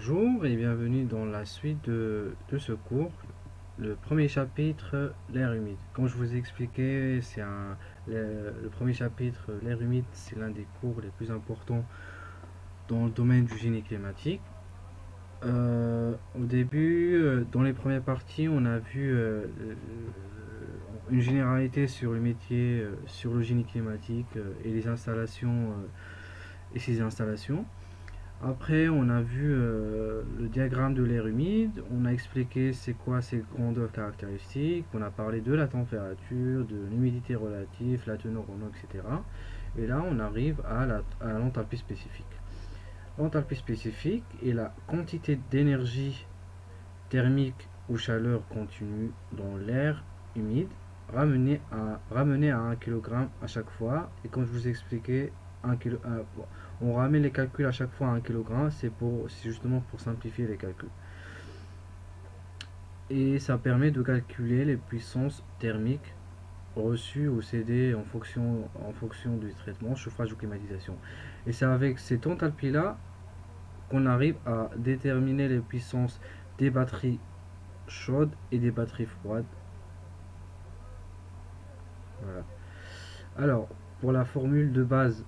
Bonjour et bienvenue dans la suite de ce cours. Le premier chapitre, l'air humide. Comme je vous ai expliqué, le premier chapitre, l'air humide, c'est l'un des cours les plus importants dans le domaine du génie climatique. Au début, dans les premières parties, on a vu une généralité sur le métier, sur le génie climatique et les installations et ses installations. Après, on a vu le diagramme de l'air humide, on a expliqué c'est quoi ses grandeurs caractéristiques, on a parlé de la température, de l'humidité relative, la teneur en eau, etc. Et là, on arrive à l'enthalpie spécifique. L'enthalpie spécifique est la quantité d'énergie thermique ou chaleur continue dans l'air humide ramenée à 1 kg à chaque fois. Et comme je vous ai expliqué, 1 kg, on ramène les calculs à chaque fois à 1 kg, c'est justement pour simplifier les calculs. Et ça permet de calculer les puissances thermiques reçues ou cédées en fonction du traitement, chauffage ou climatisation. Et c'est avec cette enthalpie-là qu'on arrive à déterminer les puissances des batteries chaudes et des batteries froides. Voilà. Alors, pour la formule de base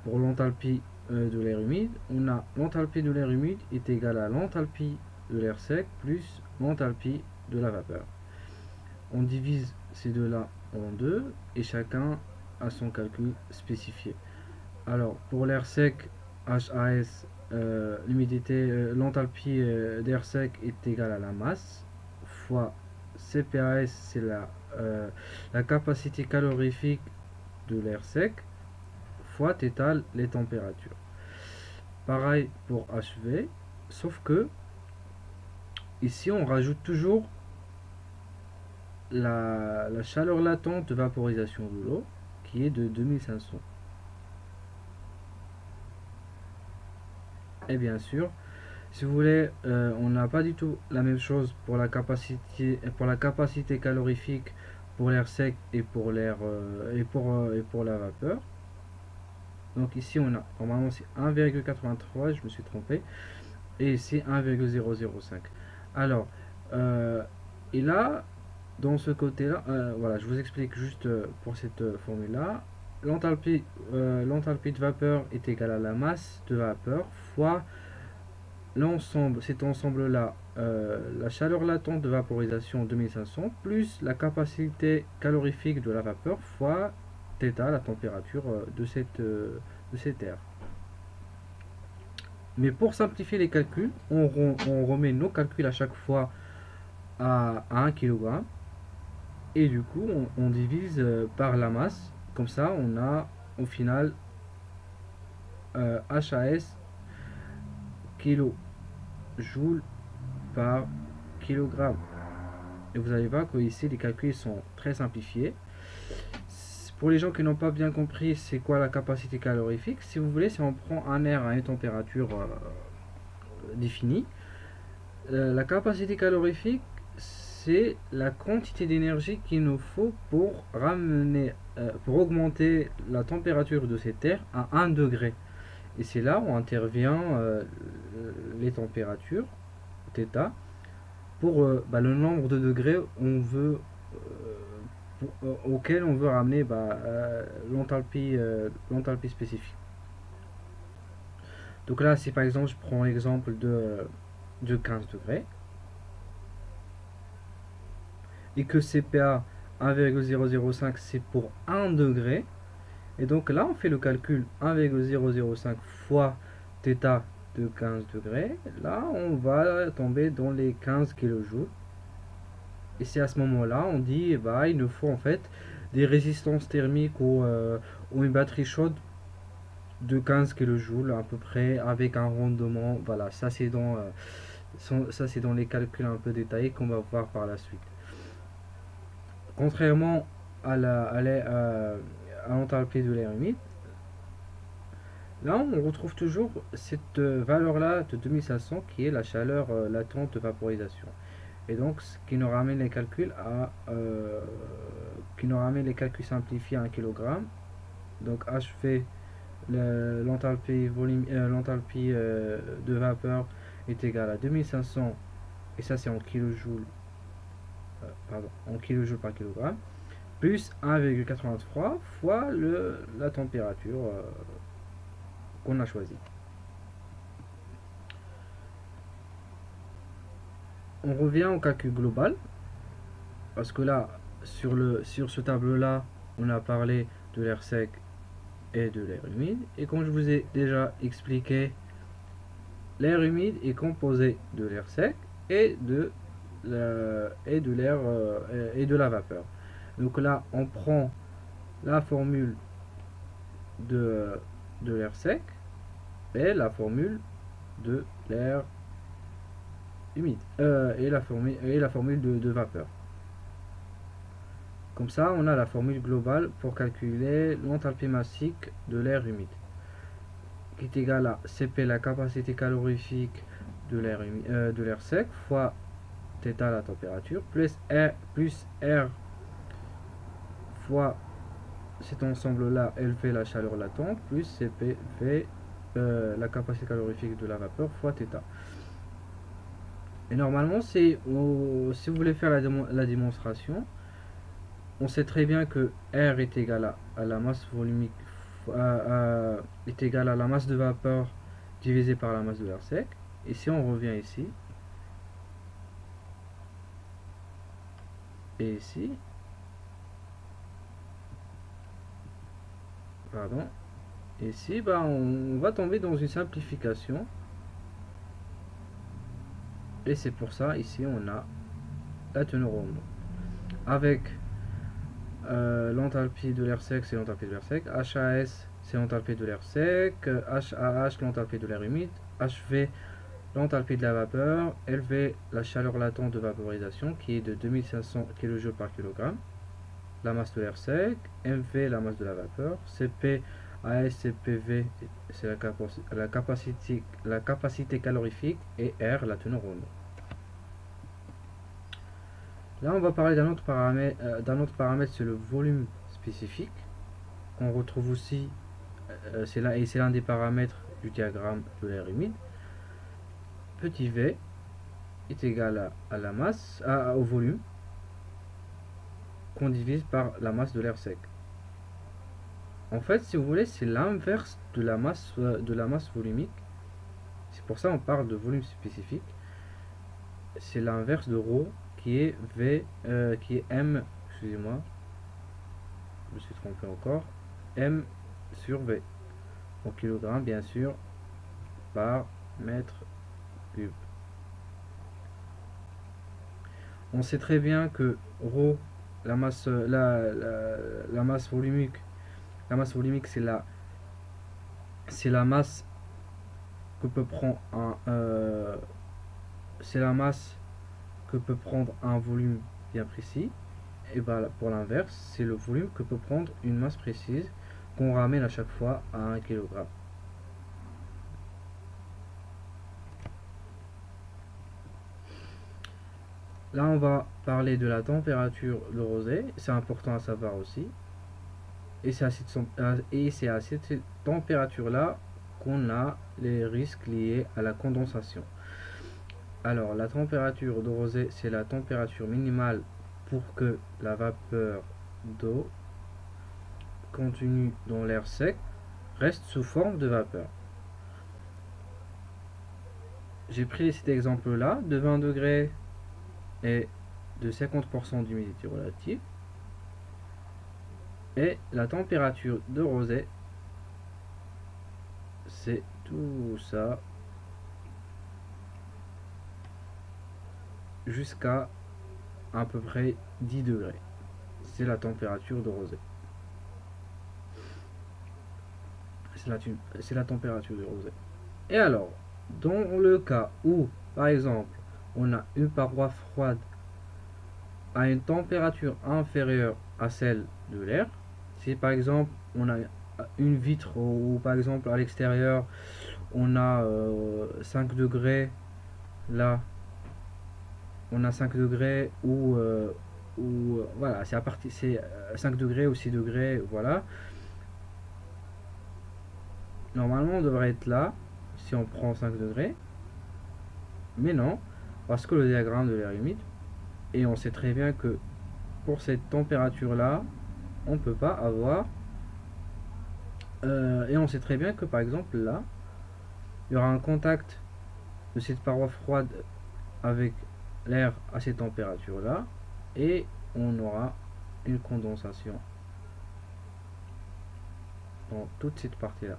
pour l'enthalpie de l'air humide, on a l'enthalpie de l'air humide est égale à l'enthalpie de l'air sec plus l'enthalpie de la vapeur. On divise ces deux-là en deux et chacun a son calcul spécifié. Alors, pour l'air sec, HAS, l'enthalpie d'air sec est égale à la masse fois CPAS, c'est la capacité calorifique de l'air sec, fois θ, les températures. Pareil pour HV, sauf que ici on rajoute toujours la chaleur latente de vaporisation de l'eau qui est de 2500. Et bien sûr, si vous voulez, on n'a pas du tout la même chose pour la capacité calorifique pour l'air sec et pour l'air et pour la vapeur. Donc ici on a normalement c'est 1,83, je me suis trompé, et ici 1,005. Alors et là dans ce côté là, voilà, je vous explique juste pour cette formule là. L'enthalpie de vapeur est égale à la masse de vapeur fois l'ensemble, cet ensemble là, la chaleur latente de vaporisation 2500 plus la capacité calorifique de la vapeur fois θ, la température de cet air. Mais pour simplifier les calculs, on remet nos calculs à chaque fois à 1 kg et du coup on divise par la masse. Comme ça on a au final HAS kJ par kilogramme. Et vous allez voir que ici les calculs sont très simplifiés. Pour les gens qui n'ont pas bien compris c'est quoi la capacité calorifique, si vous voulez, si on prend un air à une température définie, la capacité calorifique c'est la quantité d'énergie qu'il nous faut pour augmenter la température de cet air à 1 degré. Et c'est là où intervient les températures θ pour le nombre de degrés auquel on veut ramener l'enthalpie spécifique. Donc là, si par exemple je prends l'exemple de 15 degrés et que CPA 1,005 c'est pour 1 degré, et donc là on fait le calcul 1,005 fois θ de 15 degrés, là on va tomber dans les 15 kJ. Et c'est à ce moment là on dit il nous faut en fait des résistances thermiques ou une batterie chaude de 15 kJ à peu près avec un rendement. Voilà, ça c'est dans les calculs un peu détaillés qu'on va voir par la suite. Contrairement à l'enthalpie de l'air humide, là on retrouve toujours cette valeur là de 2500 qui est la chaleur latente de vaporisation. Et donc ce qui nous ramène les calculs simplifiés à 1 kg. Donc HV l'enthalpie de vapeur est égale à 2500, et ça c'est en kilojoules, en kilojoules par kilogramme, plus 1,83 fois la température qu'on a choisie. On revient au calcul global, parce que là, sur ce tableau-là, on a parlé de l'air sec et de l'air humide. Et comme je vous ai déjà expliqué, l'air humide est composé de l'air sec et de l'air et de la vapeur. Donc là, on prend la formule de l'air sec et la formule de l'air humide et la formule de vapeur. Comme ça, on a la formule globale pour calculer l'enthalpie massique de l'air humide, qui est égale à Cp, la capacité calorifique de l'air sec, fois θ, la température, plus R fois cet ensemble-là, LV, la chaleur latente, plus Cp, V, la capacité calorifique de la vapeur, fois θ. Et normalement, si vous voulez faire la démonstration, on sait très bien que R est égal à la masse volumique est égal à la masse de vapeur divisée par la masse de l'air sec. Et si on revient ici, et ici, pardon, ici, on va tomber dans une simplification. Et c'est pour ça, ici, on a la teneur au mot. Avec l'enthalpie de l'air sec, c'est l'enthalpie de l'air sec. HAS, c'est l'enthalpie de l'air sec. HAH, l'enthalpie de l'air humide. HV, l'enthalpie de la vapeur. LV, la chaleur latente de vaporisation, qui est de 2500 kJ par kg. La masse de l'air sec. MV, la masse de la vapeur. CP, AS, CPV, c'est la capacité calorifique. Et R, la teneur en eau. Là, on va parler d'un autre paramètre, c'est le volume spécifique, qu'on retrouve aussi, c'est l'un des paramètres du diagramme de l'air humide. Petit v est égal à la masse, au volume, qu'on divise par la masse de l'air sec. En fait, si vous voulez, c'est l'inverse de la masse volumique. C'est pour ça qu'on parle de volume spécifique. C'est l'inverse de ρ, qui est V, qui est M, excusez-moi, je me suis trompé encore, M sur V, en kilogrammes bien sûr, par mètre cube. On sait très bien que ρ, la masse volumique, c'est la masse que peut prendre un volume bien précis. Et pour l'inverse, c'est le volume que peut prendre une masse précise qu'on ramène à chaque fois à 1 kg. Là, on va parler de la température de rosée. C'est important à savoir aussi. Et c'est à cette température-là qu'on a les risques liés à la condensation. Alors, la température de rosée, c'est la température minimale pour que la vapeur d'eau contenue dans l'air sec reste sous forme de vapeur. J'ai pris cet exemple-là de 20 degrés et de 50% d'humidité relative. Et la température de rosée, c'est tout ça jusqu'à à peu près 10 degrés. C'est la température de rosée. C'est la température de rosée. Et alors, dans le cas où, par exemple, on a une paroi froide à une température inférieure à celle de l'air, si par exemple on a une vitre ou par exemple à l'extérieur on a 5 degrés, là on a 5 degrés ou voilà, c'est 5 degrés ou 6 degrés, voilà. Normalement, on devrait être là si on prend 5 degrés. Mais non, parce que le diagramme de l'air humide, et on sait très bien que pour cette température-là, on ne peut pas avoir... et on sait très bien que par exemple là, il y aura un contact de cette paroi froide avec l'air à cette température-là, et on aura une condensation dans toute cette partie-là.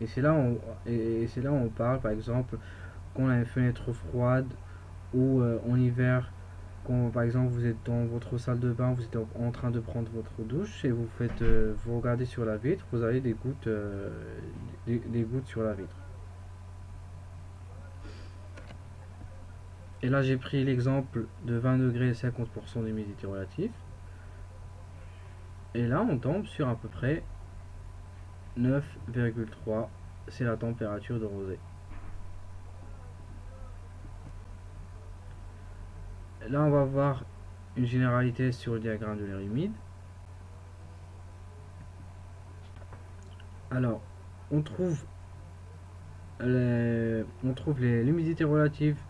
Et c'est là où on parle par exemple qu'on a une fenêtre froide ou en hiver, quand par exemple vous êtes dans votre salle de bain, vous êtes en train de prendre votre douche et vous faites, vous regardez sur la vitre, vous avez des gouttes, des gouttes sur la vitre. Et là j'ai pris l'exemple de 20 degrés et 50% d'humidité relative. Et là on tombe sur à peu près 9,3, c'est la température de rosée. Là on va voir une généralité sur le diagramme de l'air humide. Alors on trouve l'humidité relative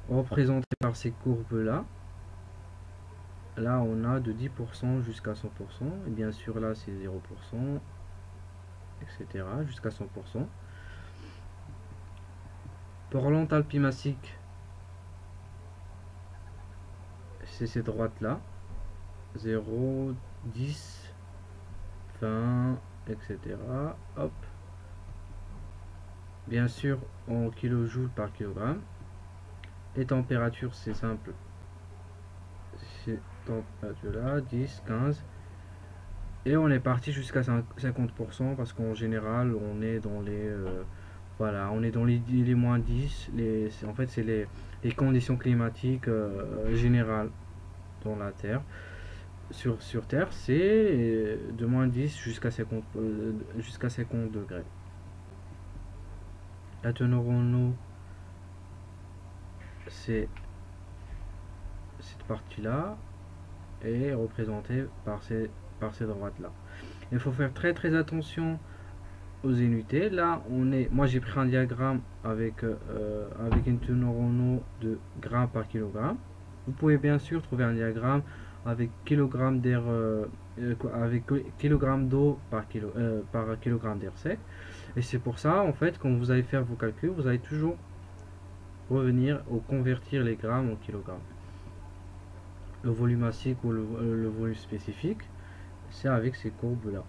représentée par ces courbes là. Là on a de 10% jusqu'à 100%, et bien sûr là c'est 0%, etc. jusqu'à 100%. Pour l'enthalpie massique, c'est ces droites là, 0, 10, 20, etc. Hop. Bien sûr en kilojoules par kilogramme. Les températures c'est simple, c'est température là, 10, 15. Et on est parti jusqu'à 50% parce qu'en général on est dans les voilà, on est dans les moins 10. En fait c'est les conditions climatiques générales dans la Terre. Sur Terre c'est de moins 10 jusqu'à 50 degrés. La teneur en eau, c'est cette partie là est représentée par ces droites là. Il faut faire très attention aux unités. Là on est, moi j'ai pris un diagramme avec une teneur en eau de grammes par kilogramme. Vous pouvez bien sûr trouver un diagramme avec kilogramme d'air avec kilogramme d'eau par kilogramme d'air sec, et c'est pour ça en fait quand vous allez faire vos calculs, vous allez toujours revenir ou convertir les grammes en kilogrammes. Le volume massique ou le volume spécifique, c'est avec ces courbes là.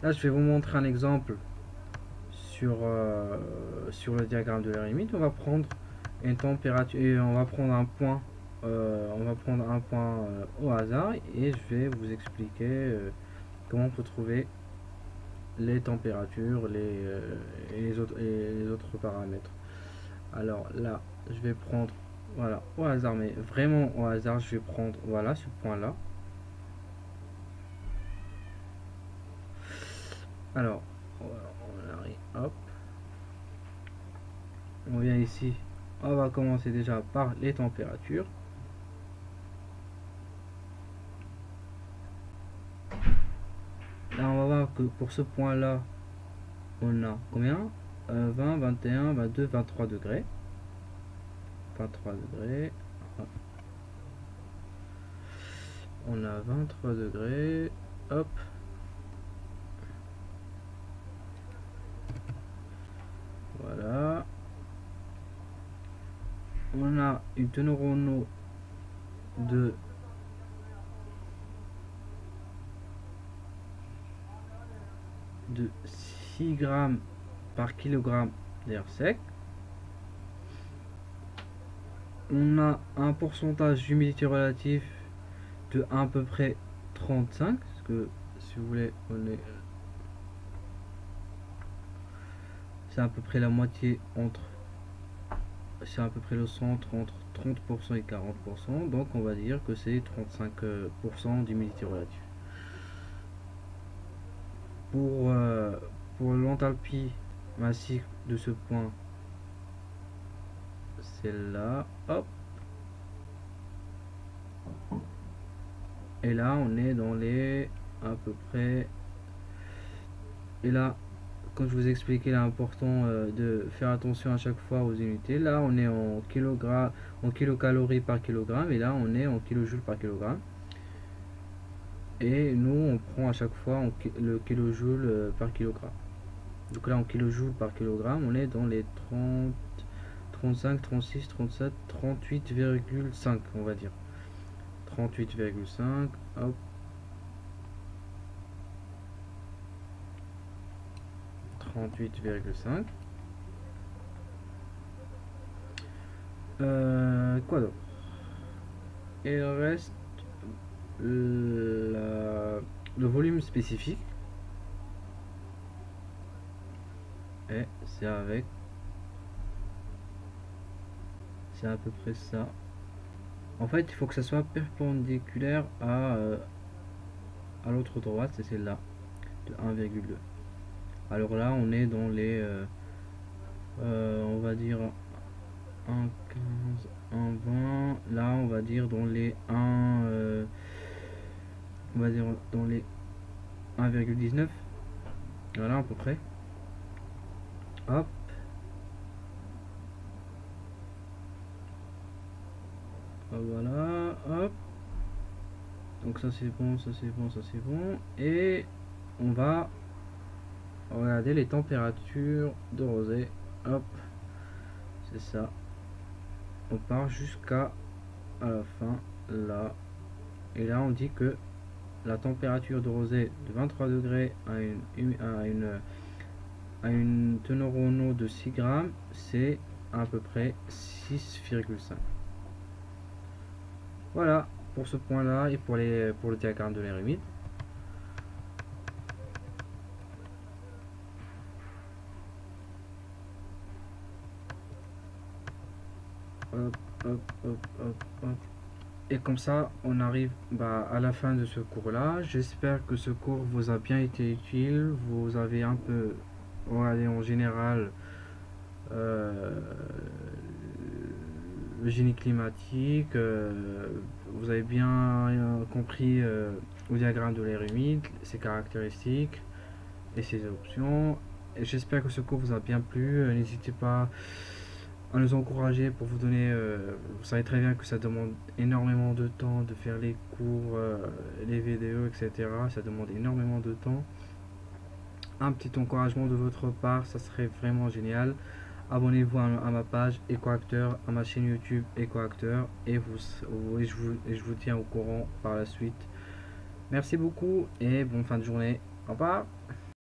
Là, je vais vous montrer un exemple sur le diagramme de l'air humide. On va prendre une température et on va prendre un point, au hasard, et je vais vous expliquer comment on peut trouver les températures, et les autres paramètres. Alors là, je vais prendre, voilà, au hasard, mais vraiment au hasard, je vais prendre, voilà, ce point là. Alors, on arrive, hop, on vient ici, on va commencer déjà par les températures. Là, on va voir que pour ce point là, on a combien? 20, 21, 22, 23 degrés. 23 degrés. On a 23 degrés. Hop. Voilà. On a une teneur en eau de 6 grammes par kilogramme d'air sec. On a un pourcentage d'humidité relative de à peu près 35, parce que si vous voulez, c'est à peu près la moitié c'est à peu près le centre entre 30% et 40%, donc on va dire que c'est 35% d'humidité relative. Pour l'enthalpie massique de ce point, c'est là, hop. Et là on est dans les à peu près, et là quand je vous ai expliqué l'important de faire attention à chaque fois aux unités, là on est en kilogrammes, en kilocalories par kilogramme, et là on est en kilojoules par kilogramme. Et nous on prend à chaque fois le kilojoule par kilogramme. Donc là en kilojoules par kilogramme, on est dans les 30, 35, 36, 37, 38,5 on va dire. 38,5, hop. 38,5. Quoi d'autre? Et il reste le volume spécifique. Et c'est à peu près ça. En fait, il faut que ça soit perpendiculaire à l'autre droite, c'est celle-là, de 1,2. Alors là, on est dans les, on va dire 1,15, 1,20. Là, on va dire dans les 1, on va dire dans les 1,19. Voilà, à peu près. Hop. Voilà, hop. Donc ça c'est bon, ça c'est bon, ça c'est bon. Et on va regarder les températures de rosée. Hop, c'est ça. On part jusqu'à la fin, là. Et là on dit que la température de rosée de 23 degrés à une teneur en eau de 6 grammes, c'est à peu près 6,5. Voilà pour ce point là et pour le diagramme de l'air humide. Hop, hop, hop, hop, hop. Et comme ça on arrive à la fin de ce cours là. J'espère que ce cours vous a bien été utile. Vous avez un peu regardé en général le génie climatique, vous avez bien compris le diagramme de l'air humide, ses caractéristiques et ses options. Et j'espère que ce cours vous a bien plu. N'hésitez pas à nous encourager pour vous donner, vous savez très bien que ça demande énormément de temps de faire les cours, les vidéos, etc. Ça demande énormément de temps. Un petit encouragement de votre part, ça serait vraiment génial. Abonnez-vous à ma page EcoActeur, à ma chaîne YouTube EcoActeur, et je vous tiens au courant par la suite. Merci beaucoup et bonne fin de journée. Au revoir.